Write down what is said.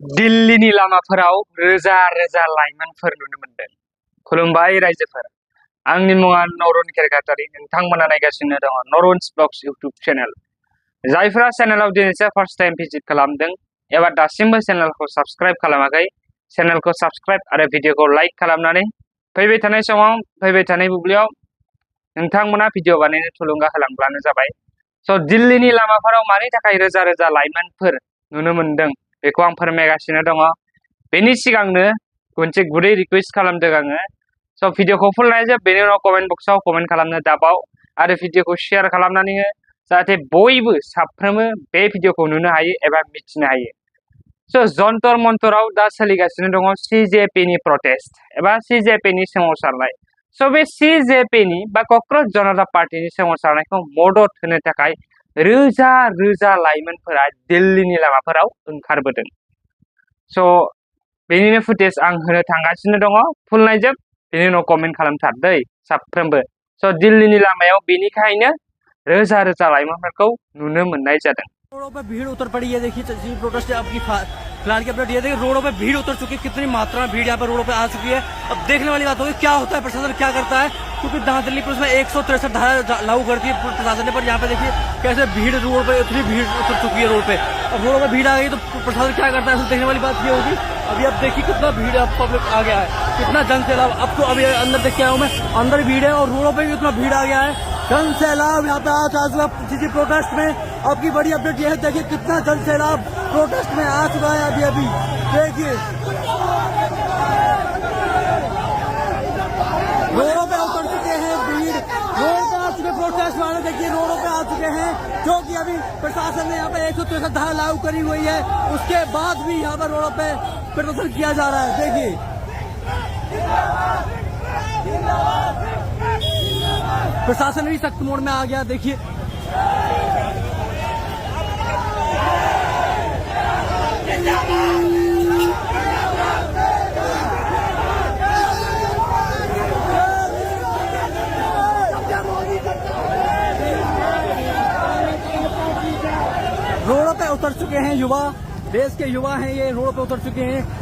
दिल्लीनि लामाफोराव रोजा रोजा लाइमोनफोर नुनो मोनदों। खुलुमबाय रायजोफोर, आंनि मुङा नरुन खेरगातारि। नोंथांमोना नायगासिनो दङ नरुन्स ब्लग्स इउटुब चेनेल। जायफोरा चेनेलाव दिनैसो फार्स्ट टाइम भिजिट खालामदों एबा दासिमबो चेनेलखौ साबस्क्राइब खालामाखै, चेनेलखौ साबस्क्राइब आरो भिडिअखौ लाइक खालामनानै फैबाय थानाय समाव फैबाय थानाय बुब्लियाव नोंथांमोना भिडिअ बानायनो थुलुंगा होलांब्लानो जाबाय। स' दिल्लीनि लामाफोराव मानि थाखाय रोजा रोजा लाइमोनफोर नुनो मोनदों बेखौ आं फोरमायगासिनो दङ। बेनि सिगांनो मोनसे गुरै रिक्वेस्ट खालामदों आङो। स' भिडिअखौ फुल नायजोब, बेनि उनाव कमेन्ट बक्सआव कमेन्ट खालामनो दाबाव आरो भिडिअखौ शेयार खालामनानै हो, जाहाथे बयबो साफ्रोमबो बे भिडिअखौ नुनो हायो एबा मिथिनो हायो। स' जन्तर मन्तराव दा सोलिगासिनो दङ CJPनि प्रटेस्ट एबा CJPनि सोमावसारनाय। स' बे CJPनि बा क'क्राझार जनता पार्टीनि सोमावसारनायखौ मदद होनो थाखाय रोजा रोजा लाइमोनफोरा दिल्लीनि लामाफोराव ओंखारबोदों। स' बेनिनो फुटेज आं होनो थांगासिनो दङ, फुल नायजोब, बेनि उनाव कमेन्ट खालामथार दै साफ्रोमबो। स' दिल्लीनि लामायाव बेनिखायनो रोजा रोजा लाइमोनफोरखौ नुनो मोननाय जादों। रोडों पे भीड़ उतर पड़ी है। देखिए प्रोटेस्ट आपकी फिलहाल की अपडेट ये देखिए, रोडों पे भीड़ उतर चुकी है। कितनी मात्रा में भीड़ यहाँ पर रोडों पे आ चुकी है। अब देखने वाली बात होगी क्या होता है, प्रशासन क्या करता है, क्योंकि दिल्ली पुलिस में 163 धारा लागू करती है प्रशासन ने। पर यहाँ पे देखिए कैसे भीड़ रोड पे, इतनी भीड़ उतर चुकी है रोड पे। अब रोडों पे भीड़ आ गई तो प्रशासन क्या करता है, देखने वाली बात ये होगी। अभी अब देखिए कितना भीड़ अब पब्लिक आ गया है, कितना जन सैलाब। अब तो अभी अंदर देख के आया हूँ मैं, अंदर भीड़ है और रोडों पे भी इतना भीड़ आ गया है। जन सैलाब यहाँ पे आ चुका किसी प्रोटेस्ट में। अब की बड़ी अपडेट ये है, देखिए कितना जन सैलाब प्रोटेस्ट में आ चुका है। अभी अभी देखिए रोडों पे उतर चुके हैं, भीड़ रोड पे आ चुके प्रोटेस्ट वाले। देखिए रोडों पे आ चुके हैं, जो कि अभी प्रशासन ने यहाँ पे 163 धारा लागू करी हुई है। उसके बाद भी यहाँ पर रोडों पे प्रदर्शन किया जा रहा है। देखिए प्रशासन भी सख्त मोड में आ गया। देखिए रोडों पे उतर चुके हैं युवा, देश के युवा हैं ये, रोडों पे उतर चुके हैं।